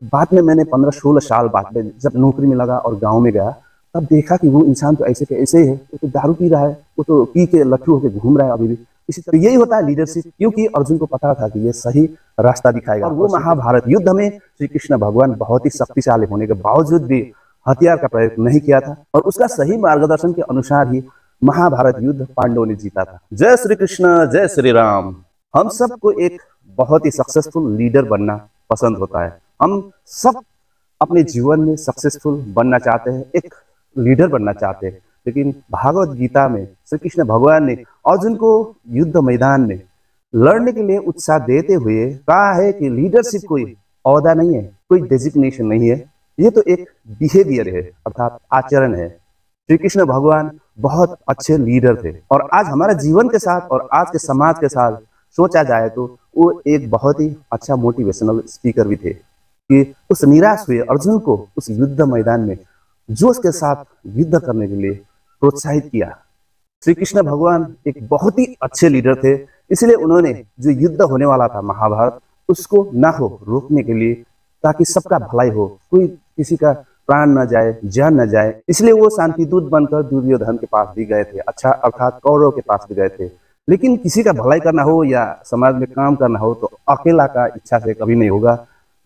बाद में मैंने 15-16 साल बाद में जब नौकरी में लगा और गांव में गया, तब देखा कि वो इंसान तो ऐसे के ऐसे ही है। वो तो दारू पी रहा है, वो तो पी के लट्ठू होकर घूम रहा है अभी भी। इसी तरह यही होता है लीडरशिप, क्योंकि अर्जुन को पता था कि ये सही रास्ता दिखाएगा। और वो महाभारत युद्ध में श्री कृष्ण भगवान बहुत ही शक्तिशाली होने के बावजूद भी हथियार का प्रयोग नहीं किया था, और उसका सही मार्गदर्शन के अनुसार ही महाभारत युद्ध पांडवों ने जीता था। जय श्री कृष्ण, जय श्री राम। हम सबको एक बहुत ही सक्सेसफुल लीडर बनना पसंद होता है। हम सब अपने जीवन में सक्सेसफुल बनना चाहते हैं, एक लीडर बनना चाहते हैं। लेकिन भागवत गीता में श्री कृष्ण भगवान ने अर्जुन को युद्ध मैदान में लड़ने के लिए उत्साह देते हुए कहा है कि लीडरशिप कोई ओहदा नहीं है, कोई डेजिग्नेशन नहीं है, ये तो एक बिहेवियर है, अर्थात आचरण है। श्री कृष्ण भगवान बहुत अच्छे लीडर थे, और आज हमारे जीवन के साथ और आज के समाज के साथ सोचा जाए तो वो एक बहुत ही अच्छा मोटिवेशनल स्पीकर भी थे, कि उस निराश हुए अर्जुन को उस युद्ध मैदान में जोश के साथ युद्ध करने के लिए प्रोत्साहित किया। श्री कृष्ण भगवान एक बहुत ही अच्छे लीडर थे, इसलिए उन्होंने जो युद्ध होने वाला था महाभारत, उसको ना हो रोकने के लिए, ताकि सबका भलाई हो, कोई किसी का प्राण न जाए, जान न जाए, इसलिए वो शांति दूत बनकर दुर्योधन के पास भी गए थे, अच्छा अर्थात कौरव के पास भी गए थे। लेकिन किसी का भलाई करना हो या समाज में काम करना हो तो अकेला का इच्छा से कभी नहीं होगा।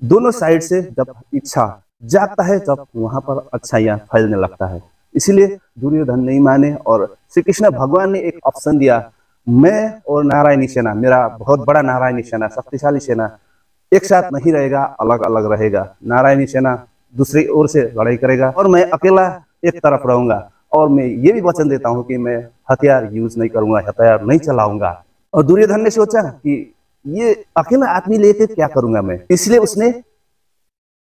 दोनों साइड से जब इच्छा जागता है तब वहां पर अच्छाइयां फैलने लगता है। इसीलिए दुर्योधन नहीं माने, और श्री कृष्ण भगवान ने एक ऑप्शन दिया, मैं और नारायणी सेना, मेरा बहुत बड़ा नारायणी सेना, शक्तिशाली सेना एक साथ नहीं रहेगा, अलग अलग रहेगा। नारायणी सेना दूसरी ओर से लड़ाई करेगा और मैं अकेला एक तरफ रहूंगा, और मैं ये भी वचन देता हूं कि मैं हथियार यूज नहीं करूंगा, हथियार नहीं चलाऊंगा। और दुर्योधन ने सोचा कि ये अकेला आदमी लेके क्या करूंगा मैं, इसलिए उसने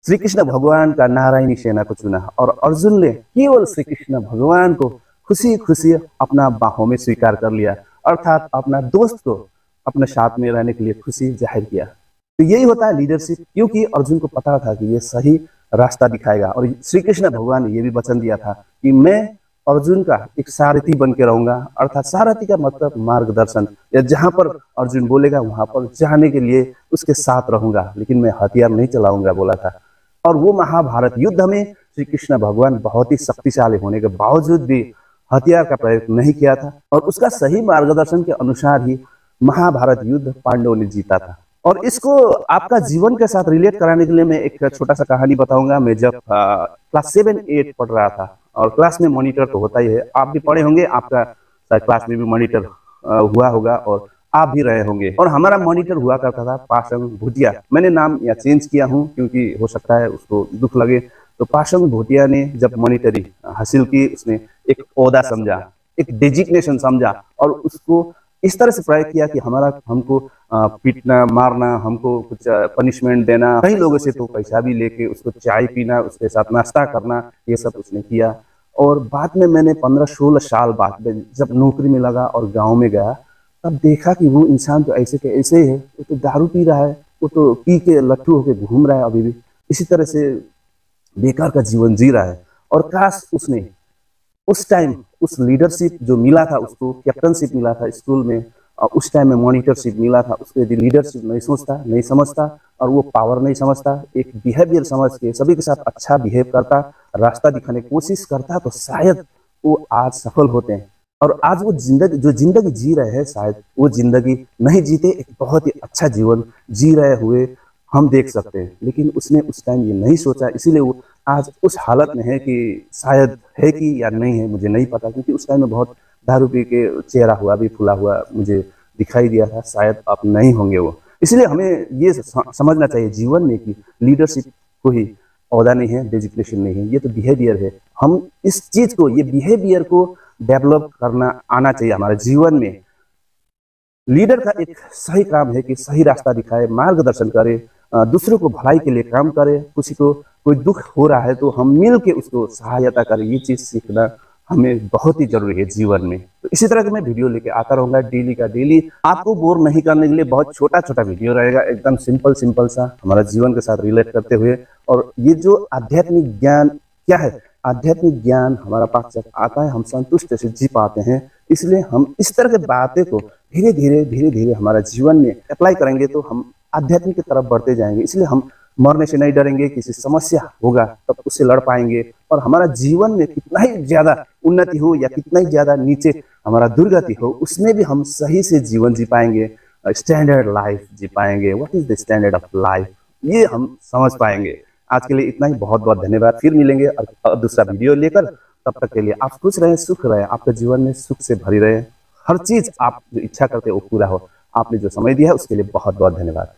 श्री कृष्ण भगवान का नारायणी सेना को चुना, और अर्जुन ने केवल श्री कृष्ण भगवान को खुशी खुशी अपना बाहों में स्वीकार कर लिया, अर्थात अपना दोस्त को अपने साथ में रहने के लिए खुशी जाहिर किया। तो यही होता है लीडरशिप, क्योंकि अर्जुन को पता था कि ये सही रास्ता दिखाएगा, और श्री कृष्ण भगवान ने ये भी वचन दिया था कि मैं अर्जुन का एक सारथी बन के रहूंगा, अर्थात सारथी का मतलब मार्गदर्शन, या जहां पर अर्जुन बोलेगा वहां पर जाने के लिए उसके साथ रहूंगा, लेकिन मैं हथियार नहीं चलाऊंगा बोला था। और वो महाभारत युद्ध में श्री कृष्ण भगवान बहुत ही शक्तिशाली होने के बावजूद भी हथियार का प्रयोग नहीं किया था, और उसका सही मार्गदर्शन के अनुसार ही महाभारत युद्ध पांडवों ने जीता था। और इसको आपका जीवन के साथ रिलेट कराने के लिए मैं एक छोटा सा कहानी बताऊंगा। मैं जब क्लास 7-8 पढ़ रहा था, और क्लास में मॉनिटर तो होता ही है, आप भी पढ़े होंगे, आपका क्लास में भी मॉनिटर हुआ होगा और आप भी रहे होंगे। और हमारा मॉनिटर हुआ करता था पाशंग भूटिया। मैंने नाम या चेंज किया हूँ क्योंकि हो सकता है उसको दुख लगे। तो पाशंग भूटिया ने जब मॉनिटरी हासिल की, उसने एक ओहदा समझा, एक डेजिग्नेशन समझा, और उसको इस तरह से प्रयोग किया कि हमको पीटना, मारना, हमको कुछ पनिशमेंट देना, कई लोगों से तो पैसा भी लेके उसको चाय पीना, उसके साथ नाश्ता करना, ये सब उसने किया। और बाद में मैंने 15-16 साल बाद में जब नौकरी में लगा और गांव में गया, तब देखा कि वो इंसान तो ऐसे के ऐसे ही है। वो तो दारू पी रहा है, वो तो पी के लट्ठू होके घूम रहा है अभी भी, इसी तरह से बेकार का जीवन जी रहा है। और काश उसने उस टाइम उस लीडरशिप जो मिला था, उसको कैप्टनशिप मिला था स्कूल में, और उस टाइम में मॉनिटरशिप मिला था, उसको यदि लीडरशिप नहीं सोचता, नहीं समझता, और वो पावर नहीं समझता, एक बिहेवियर समझ के सभी के साथ अच्छा बिहेव करता, रास्ता दिखाने की कोशिश करता, तो शायद वो आज सफल होते हैं। और आज वो जिंदगी जी रहे हैं, शायद वो जिंदगी नहीं जीते, एक बहुत ही अच्छा जीवन जी रहे हुए हम देख सकते हैं। लेकिन उसने उस टाइम ये नहीं सोचा, इसीलिए वो आज उस हालत में है कि शायद है कि या नहीं है, मुझे नहीं पता, क्योंकि उस टाइम में बहुत दारू पी के चेहरा हुआ भी फुला हुआ मुझे दिखाई दिया था, शायद अब नहीं होंगे वो। इसलिए हमें ये समझना चाहिए जीवन में कि लीडरशिप कोई ओहदा नहीं है, डेजिग्नेशन नहीं है, ये तो बिहेवियर है। हम इस चीज को, ये बिहेवियर को डेवलप करना आना चाहिए हमारे जीवन में। लीडर का एक सही काम है कि सही रास्ता दिखाए, मार्गदर्शन करे, दूसरों को भलाई के लिए काम करे, किसी को कोई दुख हो रहा है तो हम मिल के उसको सहायता करें। ये चीज सीखना हमें बहुत ही जरूरी है जीवन में। तो इसी तरह का मैं वीडियो लेके आता रहूंगा डेली का डेली, आपको बोर नहीं करने के लिए। बहुत छोटा छोटा वीडियो रहेगा, एकदम सिंपल सा, हमारा जीवन के साथ रिलेट करते हुए। और ये जो आध्यात्मिक ज्ञान क्या है, आध्यात्मिक ज्ञान हमारा पास जब आता है हम संतुष्ट से जी पाते हैं। इसलिए हम इस तरह की बातें को धीरे धीरे हमारा जीवन में अप्लाई करेंगे तो हम आध्यात्मिक की तरफ बढ़ते जाएंगे। इसलिए हम मरने से नहीं डरेंगे, किसी समस्या होगा तब उससे लड़ पाएंगे, और हमारा जीवन में कितना ही ज्यादा उन्नति हो या कितना ही ज्यादा नीचे हमारा दुर्गति हो, उसमें भी हम सही से जीवन जी पाएंगे, स्टैंडर्ड लाइफ जी पाएंगे। What is the standard of life, ये हम समझ पाएंगे। आज के लिए इतना ही, बहुत बहुत धन्यवाद। फिर मिलेंगे और दूसरा वीडियो लेकर। तब तक के लिए आप खुश रहें, सुख रहें, आपके जीवन में सुख से भरी रहे, हर चीज आप जो इच्छा करते हो वो पूरा हो। आपने जो समय दिया है उसके लिए बहुत बहुत धन्यवाद।